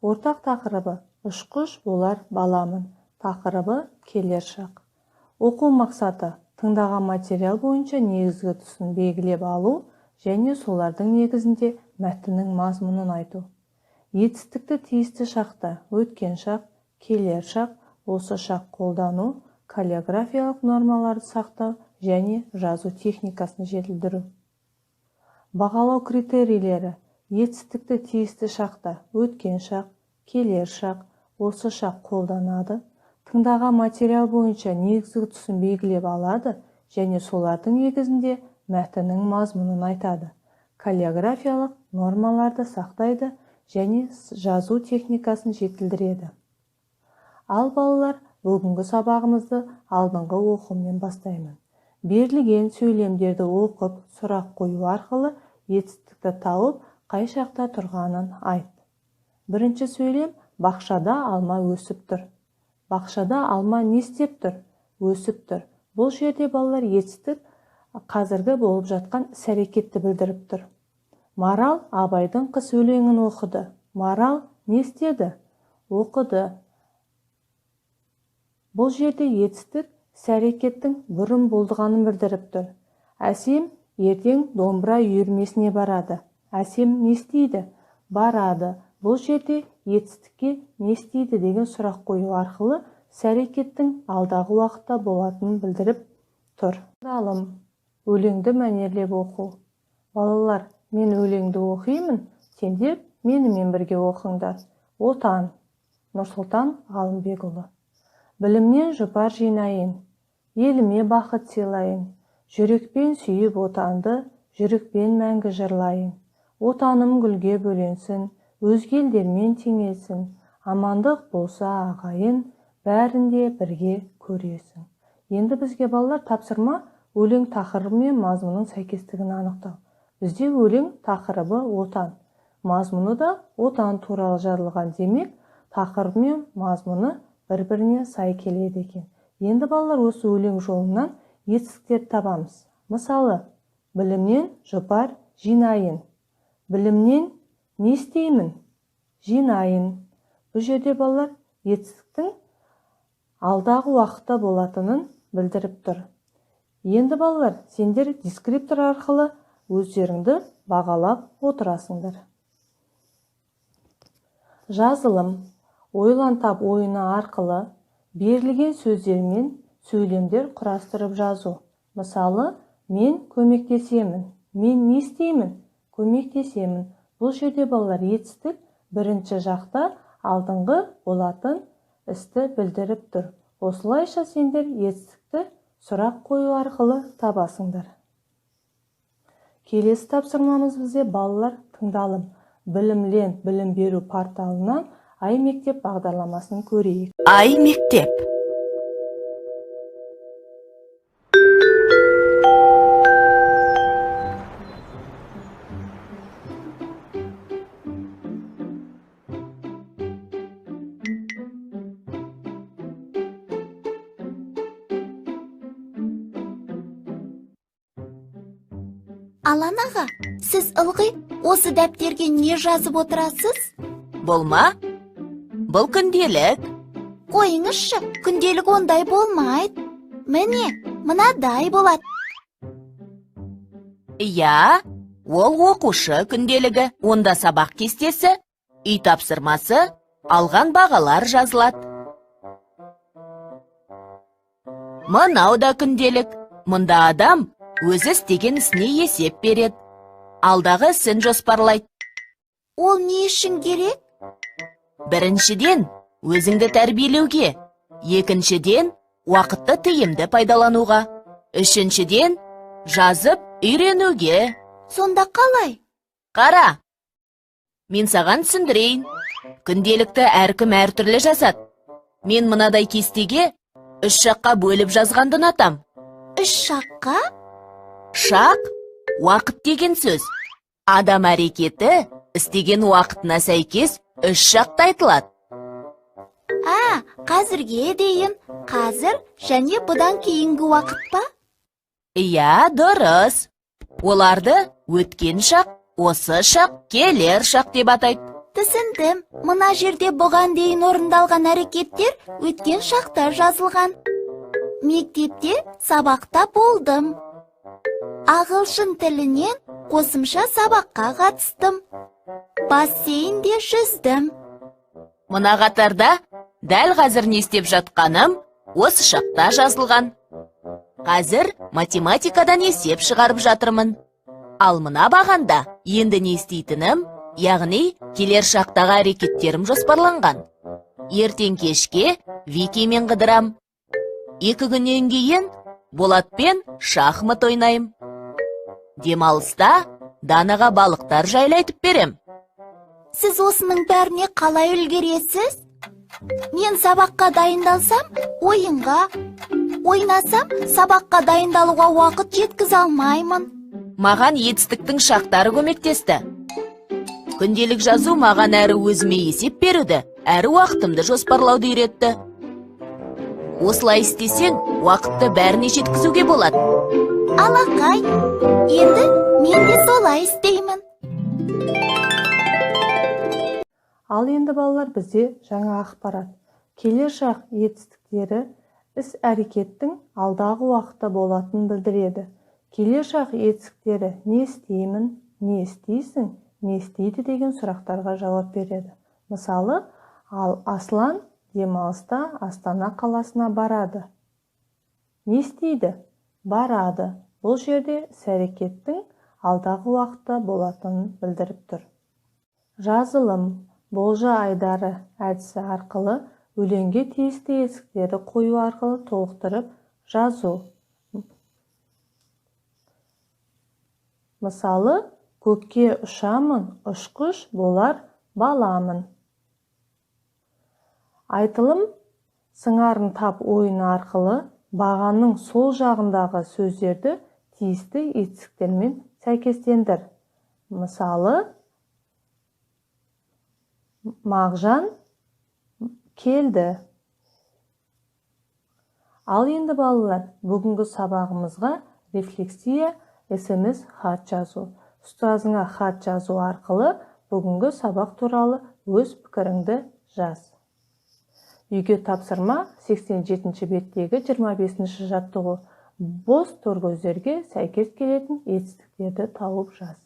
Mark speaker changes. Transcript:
Speaker 1: Ортақ тақырыбы ұшқыш болар баламын. Тақырыбы келер шақ. Оқу мақсаты тыңдаған материал бойынша негізгі тұсын белгілеп алу және солардың негізінде мәтіннің мазмұнын айту. Етістікті тиісті шақта өткен шақ, келер шақ, осы шақ қолдану, каллиграфиялық нормаларды сақтау және жазу техникасын жетілдіру. Бағалау критерийлері етістікті тиісті шақта өткен шақ, келер шақ, осы шақ қолданады, тыңдаған материал бойынша негізгі тұсын белгілеп алады және солардың негізінде мәтіннің мазмұнын айтады. Каллиграфиялық нормаларды сақтайды және жазу техникасын жетілдіреді. Ал балалар, бүгінгі сабағымызды алдыңғы оқумен бастаймын. Берілген сөйлемдерді оқып, сұрақ қою арқылы етістікті тауып, қай шақта тұрғанын айт. Бірінші сөйлем: бақшада алма өсіп тұр. Бақшада алма не істеп тұр? Өсіп тұр. Бұл жерде балалар етістік қазіргі болып жатқан іс-әрекетті білдіріп тұр. Марал Абайдың қыс өлеңін оқыды. Марал не істеді? Оқыды. Бұл жерде етістік іс-әрекеттің бұрын болдығанын білдіріп тұр. Әсем ертең домбыра үйірмесіне барады. Әсем не істейді? Барады. Бұл жерде етістікке не істейді деген сұрақ қою арқылы іс-әрекеттің алдағы уақытта болатынын білдіріп тұр. Өлеңді мәнерлеп оқу. Балалар, мен өлеңді оқимын, сендер менімен бірге оқыңдар. Отан. Нұрсұлтан Ғалымбекұлы. Білімнен жұпар жинайын, еліме бақыт сыйлайын. Жүрекпен сүйіп отанды, жүрекпен мәңгі жырлайын. Отаным гүлге бөленсін, өзге елдермен теңелсін. Амандық болса ағайын, бәрінде бірге көресің. Енді бізге балалар тапсырма өлең тақырыбы мен мазмұнның сәйкестігін анықтау. Бізде өлең тақырыбы отан. Мазмұны да отан туралы жазылған, демек тақырыбы мен мазмұны бір-біріне сай келеді екен. Енді балалар осы өлең жолынан етістіктерді табамыз. Мысалы, білімнен жұпар жинайын. Білімнен не істеймін? Жинайын. Бұл жерде балалар етістіктің алдағы уақытта болатынын білдіріп тұр. Енді балалар, сендер дескриптор арқылы өздеріңді бағалап отырасыңдар. Жазылым. Ойлан тап ойыны арқылы берілген сөздер мен сөйлемдер құрастырып жазу. Мысалы, мен көмектесемін. Мен не істеймін? Көмектесемін. Бұл жерде балалар етістік бірінші жақта алдыңғы болатын істі білдіріп тұр. Осылайша сендер етістікті сұрақ қою арқылы табасыңдар. Келесі тапсырмамыз бізде балалар тыңдалым. Білімлен білім беру порталынан Ай мектеп бағдарламасын көрейік.
Speaker 2: Ай мектеп.
Speaker 3: Алан аға, сіз ылғи осы дәптерге не жазып отырасыз?
Speaker 2: Болма? Бұл күнделік.
Speaker 3: Қойыңызшы, күнделік ондай болмайды. Міне, мынадай болады.
Speaker 2: Иә, ол оқушы күнделігі, онда сабақ кестесі, үй тапсырмасы, алған бағалар жазылады. Мынау да күнделік. Мұнда адам өзі істеген ісіне есеп береді. Алдағы ісін жоспарлайды.
Speaker 3: Ол не үшін керек?
Speaker 2: Біріншіден, өзіңді тәрбиелеуге. Екіншіден, уақытты тиімді пайдалануға. Үшіншіден, жазып үйренуге.
Speaker 3: Сонда қалай?
Speaker 2: Қара, мен саған түсіндірейін. Күнделікті әркім әртүрлі жазады. Мен мынадай кестеге 3 жаққа бөліп жазғанды ұнатам.
Speaker 3: 3 жаққа?
Speaker 2: Шақ, уақыт деген сөз. Адам әрекеті істеген уақытына сәйкес 3 жақта айтылады.
Speaker 3: Қазірге дейін, қазір және бұдан кейінгі уақыт па?
Speaker 2: Иә, дұрыс. Оларды өткен шақ, осы шақ, келер шақ деп атайды.
Speaker 3: түсіндім. Мына жерде бұған дейін орындалған әрекеттер өткен шақта жазылған. Мектепте сабақта болдым. Ағылшын тілінен қосымша сабаққа қатыстым. Бассейнде жүздім.
Speaker 2: Мына қатарда дәл қазір не істеп жатқаным осы шақта жазылған. Қазір математикадан есеп шығарып жатырмын. Ал мына бағанда енді не істейтінім, яғни келер шақтағы әрекеттерім жоспарланған. Ертең кешке Викимен қыдырам. 2 күннен кейін Болатпен шахмат ойнайым. Демалыста Данаға балықтар жайлы айтып берем.
Speaker 3: Сіз осының бәріне қалай үлгересіз? Мен сабаққа дайындалсам, ойынға, ойнасам, сабаққа дайындалуға уақыт жеткізе алмаймын.
Speaker 2: Маған етістіктің шақтары көмектесті. Күнделік жазу маған әрі өзіме есеп беруді, әрі уақытымды жоспарлауды үйретті. Осылай істесең, уақытты бәріне жеткізуге болады.
Speaker 3: Алақай, енді мен де солай істеймін.
Speaker 1: Ал енді балалар, бізде жаңа ақпарат. Келер шақ етістіктері іс-әрекеттің алдағы уақытта болатынын білдіреді. Келер шақ етістіктері не істеймін, не істейсің, не істейді деген сұрақтарға жауап береді. Мысалы, Аслан демалыста Астана қаласына барады. Не істейді? Барады. Бұл жерде іс-әрекеттің алдағы уақытта болатынын білдіріп тұр. Жазылым, болжа айдары әдісі арқылы өлеңге тиісті етістіктері қою арқылы толықтырып жазу. Мысалы, көкке ұшамын, ұшқыш болар баламын. Айтылым, сыңарын тап ойыны арқылы бағанның сол жағындағы сөздерді тиісті етістіктермен сәйкестендір. Мысалы, Мағжан келді. Ал енді балалар, бүгінгі сабағымызға рефлексия, SMS хат жазу. Ұстазыңа хат жазу арқылы бүгінгі сабақ туралы өз пікіріңді жаз. Үйге тапсырма 87-ші беттегі 25-ші жаттығу. Бос торкөздерге сәйкес келетін етістіктерді тауып жаз.